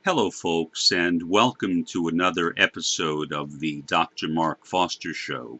Hello, folks, and welcome to another episode of the Dr. Mark Foster Show.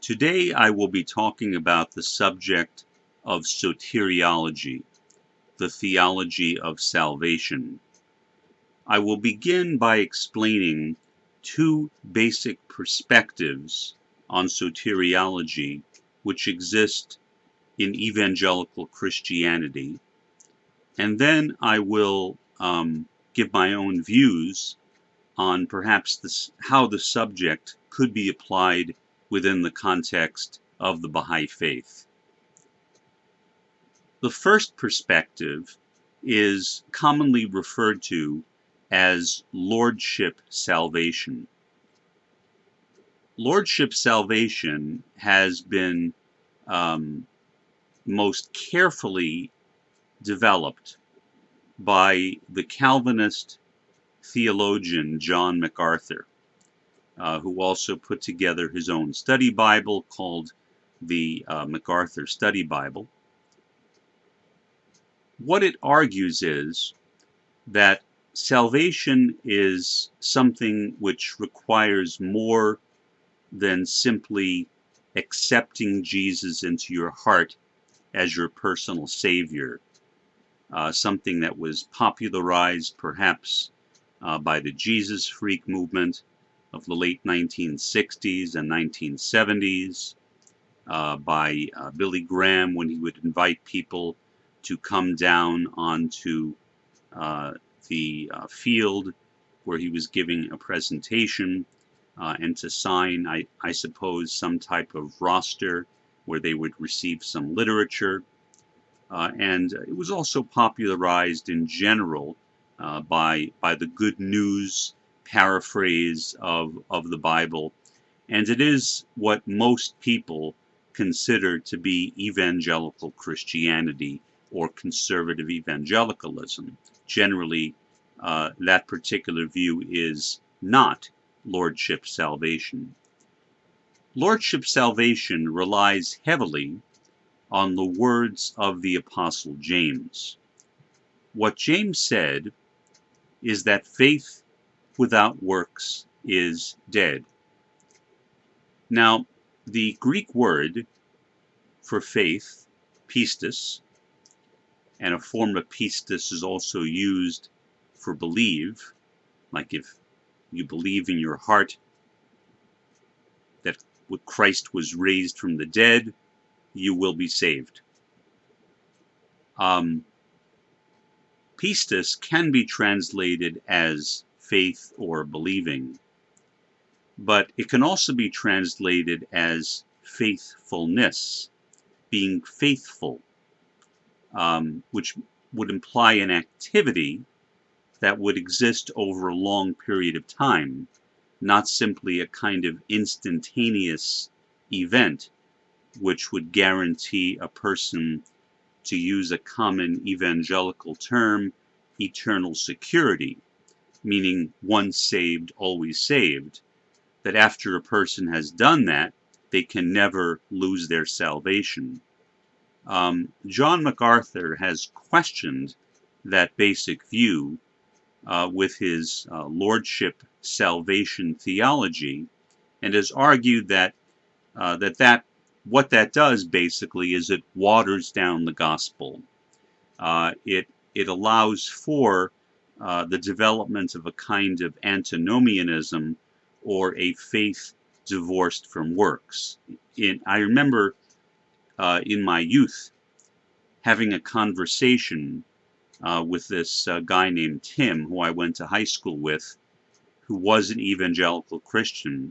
Today I will be talking about the subject of soteriology, the theology of salvation. I will begin by explaining two basic perspectives on soteriology which exist in evangelical Christianity, and then I will give my own views on perhaps how the subject could be applied within the context of the Bahá'í Faith. The first perspective is commonly referred to as Lordship salvation. Lordship salvation has been most carefully developed by the Calvinist theologian John MacArthur, who also put together his own study Bible called the MacArthur Study Bible. What it argues is that salvation is something which requires more than simply accepting Jesus into your heart as your personal Savior, something that was popularized perhaps by the Jesus freak movement of the late 1960s and 1970s, by Billy Graham when he would invite people to come down onto the field where he was giving a presentation and to sign, I suppose, some type of roster where they would receive some literature. And it was also popularized in general by the Good News paraphrase of the Bible. And it is what most people consider to be evangelical Christianity or conservative evangelicalism. Generally, that particular view is not Lordship salvation. Lordship salvation relies heavily on the words of the Apostle James. What James said is that faith without works is dead. Now, the Greek word for faith, pistis, and a form of pistis is also used for believe, like if you believe in your heart that Christ was raised from the dead, you will be saved. Pistis can be translated as faith or believing, but it can also be translated as faithfulness, being faithful, which would imply an activity that would exist over a long period of time, not simply a kind of instantaneous event which would guarantee a person, to use a common evangelical term, eternal security, meaning once saved, always saved, that after a person has done that, they can never lose their salvation. John MacArthur has questioned that basic view with his Lordship salvation theology, and has argued that what that does basically is it waters down the gospel. It allows for the development of a kind of antinomianism, or a faith divorced from works. I remember in my youth having a conversation with this guy named Tim, who I went to high school with, who was an evangelical Christian,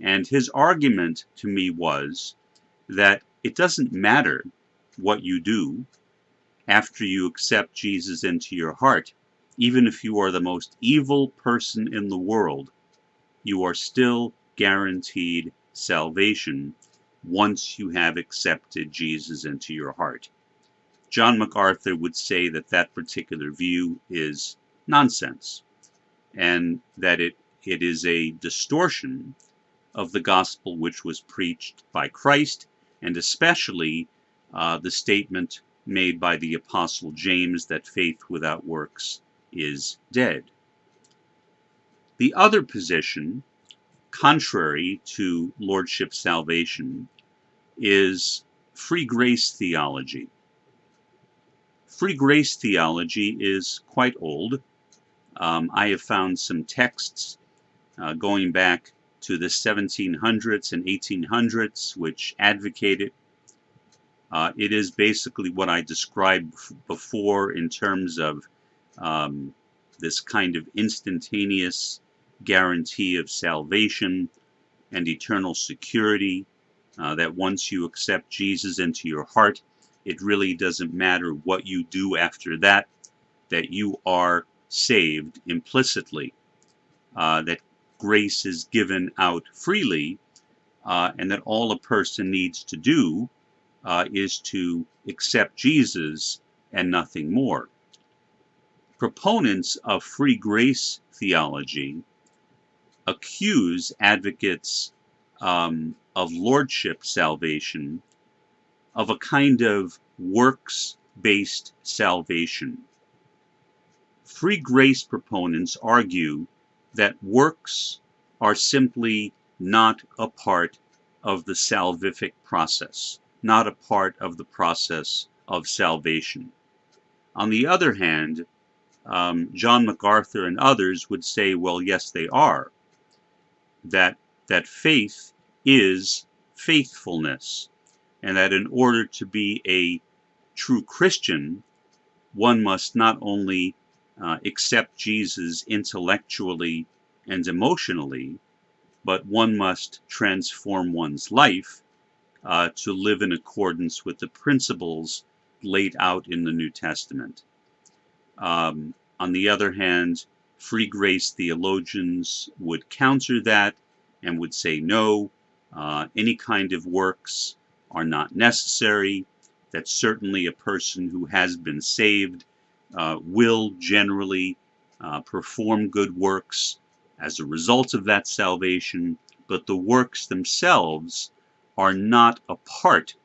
and his argument to me was that it doesn't matter what you do after you accept Jesus into your heart. Even if you are the most evil person in the world, you are still guaranteed salvation once you have accepted Jesus into your heart. John MacArthur would say that that particular view is nonsense, and that it is a distortion of the gospel which was preached by Christ, and especially the statement made by the Apostle James that faith without works is dead. The other position, contrary to Lordship salvation, is free grace theology. Free grace theology is quite old. I have found some texts going back to the 1700s and 1800s which advocate it. It is basically what I described before in terms of this kind of instantaneous guarantee of salvation and eternal security, that once you accept Jesus into your heart, it really doesn't matter what you do after that, that you are saved implicitly, that grace is given out freely, and that all a person needs to do is to accept Jesus and nothing more. Proponents of free grace theology accuse advocates of Lordship salvation of a kind of works-based salvation. Free grace proponents argue that works are simply not a part of the salvific process, not a part of the process of salvation. On the other hand, John MacArthur and others would say, well, yes, they are. That faith is faithfulness, and that in order to be a true Christian, one must not only accept Jesus intellectually and emotionally, but one must transform one's life to live in accordance with the principles laid out in the New Testament. On the other hand, free grace theologians would counter that and would say no, any kind of works are not necessary, that certainly a person who has been saved will generally perform good works as a result of that salvation, but the works themselves are not a part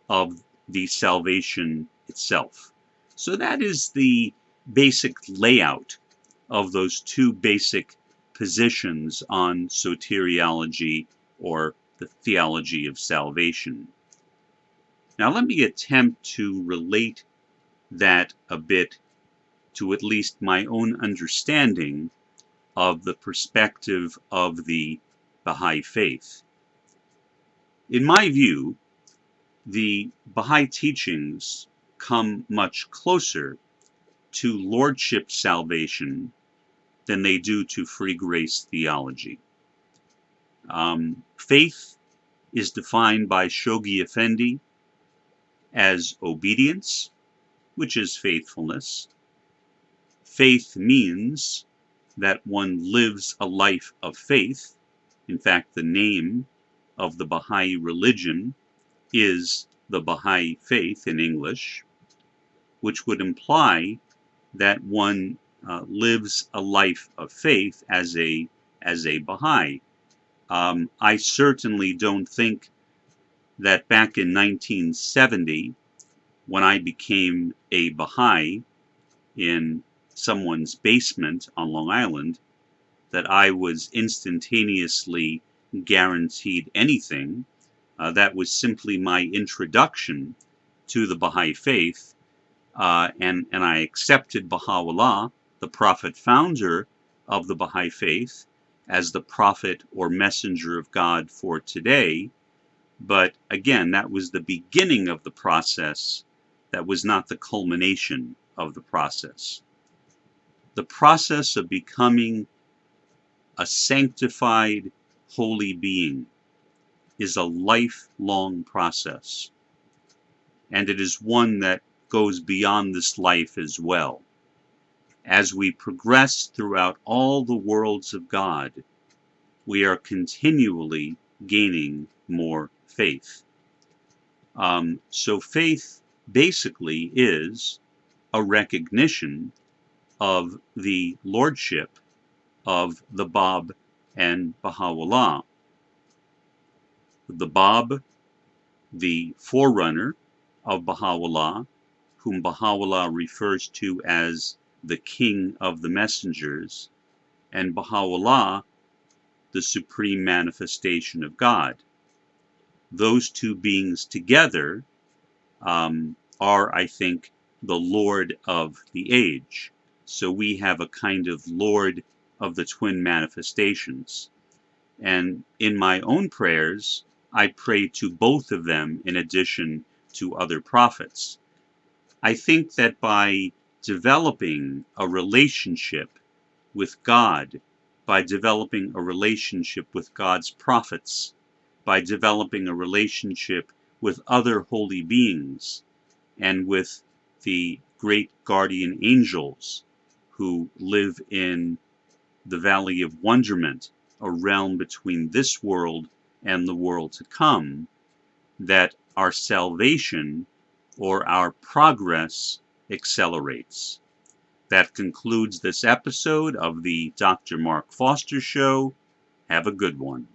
of the salvation itself. So that is the basic layout of those two basic positions on soteriology, or the theology of salvation. Now let me attempt to relate that a bit to at least my own understanding of the perspective of the Baha'i Faith. In my view, the Baha'i teachings come much closer to Lordship salvation than they do to free grace theology. Faith is defined by Shoghi Effendi as obedience, which is faithfulness. Faith means that one lives a life of faith. In fact, the name of the Baha'i religion is the Baha'i Faith in English, which would imply that one lives a life of faith as a Baha'i. I certainly don't think that back in 1970, when I became a Baha'i in someone's basement on Long Island, that I was instantaneously guaranteed anything. That was simply my introduction to the Baha'i Faith, and I accepted Baha'u'llah, the prophet founder of the Baha'i Faith, as the prophet or messenger of God for today. But again, that was the beginning of the process. That was not the culmination of the process. The process of becoming a sanctified, holy being is a lifelong process. And it is one that goes beyond this life as well. As we progress throughout all the worlds of God, we are continually gaining more faith. So faith basically is a recognition of the lordship of the Bab and Baha'u'llah. The Bab, the forerunner of Baha'u'llah, whom Baha'u'llah refers to as the King of the Messengers, and Baha'u'llah, the Supreme Manifestation of God. Those two beings together are, I think, the Lord of the age. So we have a kind of Lord of the twin manifestations. And in my own prayers, I pray to both of them in addition to other prophets. I think that by developing a relationship with God, by developing a relationship with God's prophets, by developing a relationship with other holy beings, and with the great guardian angels who live in the Valley of Wonderment, a realm between this world and the world to come, that our salvation or our progress accelerates. That concludes this episode of the Dr. Mark Foster Show. Have a good one.